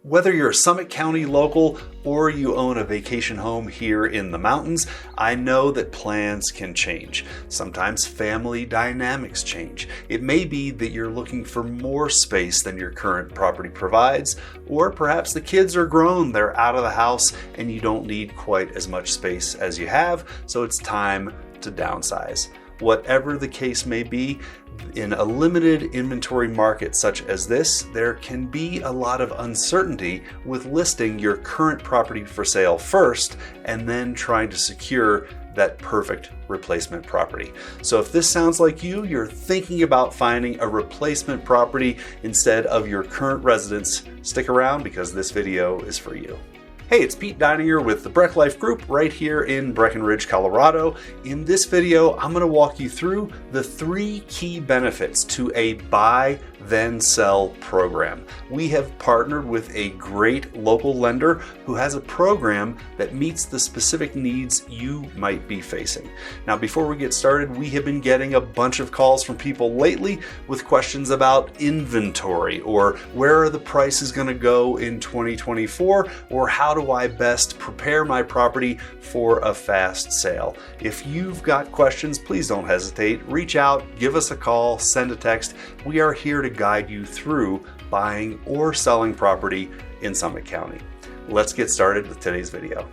Whether you're a Summit County local or you own a vacation home here in the mountains, I know that plans can change. Sometimes family dynamics change. It may be that you're looking for more space than your current property provides, or perhaps the kids are grown, they're out of the house, and you don't need quite as much space as you have, so it's time to downsize. Whatever the case may be, in a limited inventory market such as this, there can be a lot of uncertainty with listing your current property for sale first and then trying to secure that perfect replacement property. So if this sounds like you're thinking about finding a replacement property instead of your current residence, stick around because this video is for you. Hey, it's Pete Deininger with the Breck Life Group right here in Breckenridge, Colorado. In this video, I'm going to walk you through the 3 key benefits to a buy then sell program. We have partnered with a great local lender who has a program that meets the specific needs you might be facing. Now, before we get started, we have been getting a bunch of calls from people lately with questions about inventory, or where are the prices going to go in 2024, or how do I best prepare my property for a fast sale? If you've got questions, please don't hesitate. Reach out, give us a call, send a text. We are here to guide you through buying or selling property in Summit County. Let's get started with today's video.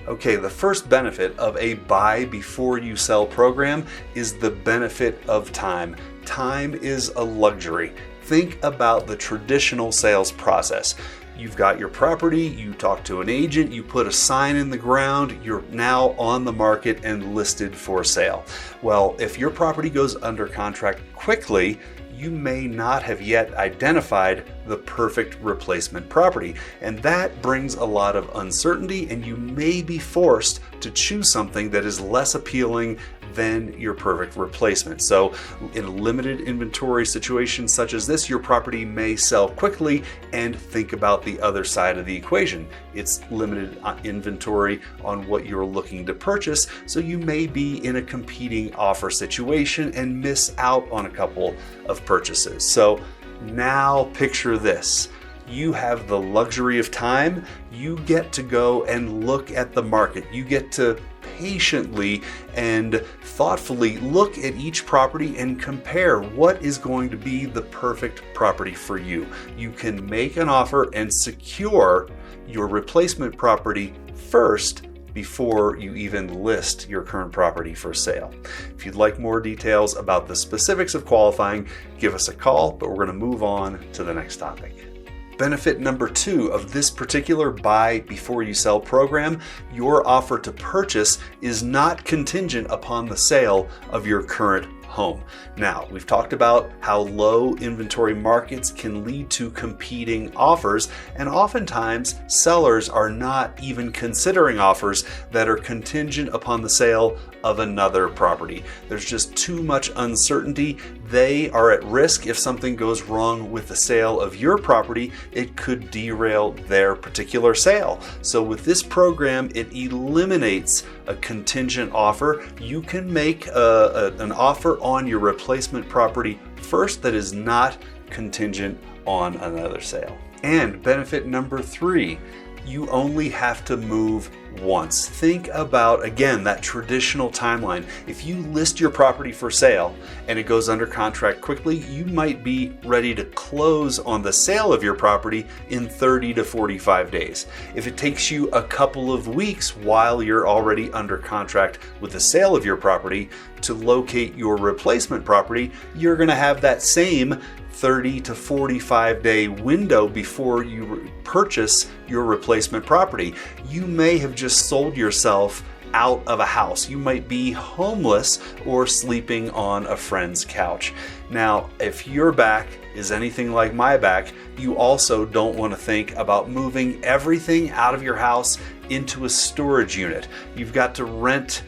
Okay, the first benefit of a buy before you sell program is the benefit of time. Time is a luxury. Think about the traditional sales process. You've got your property, you talk to an agent, you put a sign in the ground, you're now on the market and listed for sale. Well, if your property goes under contract quickly, you may not have yet identified the perfect replacement property, and that brings a lot of uncertainty, and you may be forced to choose something that is less appealing than your perfect replacement. So in a limited inventory situation such as this, your property may sell quickly, and think about the other side of the equation. It's limited inventory on what you're looking to purchase, so you may be in a competing offer situation and miss out on a couple of purchases. So now picture this. You have the luxury of time. You get to go and look at the market. You get to patiently and thoughtfully look at each property and compare what is going to be the perfect property for you. You can make an offer and secure your replacement property first before you even list your current property for sale. If you'd like more details about the specifics of qualifying, give us a call, but we're going to move on to the next topic. Benefit number 2 of this particular buy before you sell program, your offer to purchase is not contingent upon the sale of your current home. Now, we've talked about how low inventory markets can lead to competing offers, and oftentimes sellers are not even considering offers that are contingent upon the sale of another property. There's just too much uncertainty. They are at risk. If something goes wrong with the sale of your property, it could derail their particular sale. So with this program, it eliminates a contingent offer. You can make an offer on your replacement property first that is not contingent on another sale. And benefit number 3, you only have to move once. Think about, again, that traditional timeline. If you list your property for sale and it goes under contract quickly, you might be ready to close on the sale of your property in 30 to 45 days. If it takes you a couple of weeks while you're already under contract with the sale of your property to locate your replacement property, you're going to have that same 30 to 45 day window before you purchase your replacement property. You may have just sold yourself out of a house. You might be homeless or sleeping on a friend's couch. Now, if your back is anything like my back, you also don't want to think about moving everything out of your house into a storage unit. You've got to rent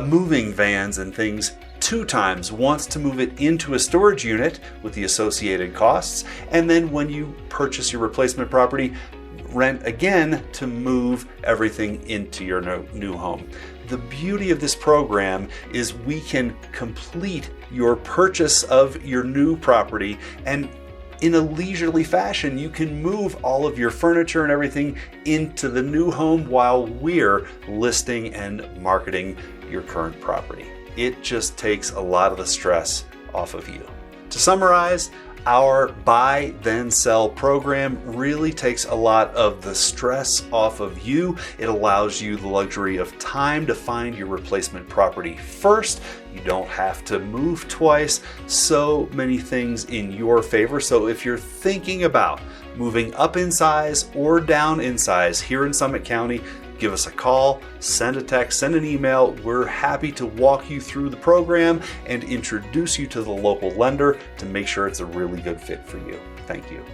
moving vans and things 2 times, once to move it into a storage unit with the associated costs, and then when you purchase your replacement property, rent again to move everything into your new home. The beauty of this program is we can complete your purchase of your new property and in a leisurely fashion, you can move all of your furniture and everything into the new home while we're listing and marketing your current property. It just takes a lot of the stress off of you. To summarize, our buy then sell program really takes a lot of the stress off of you. It allows you the luxury of time to find your replacement property first. You don't have to move twice. So many things in your favor. So if you're thinking about moving up in size or down in size here in Summit County, give us a call, send a text, send an email. We're happy to walk you through the program and introduce you to the local lender to make sure it's a really good fit for you. Thank you.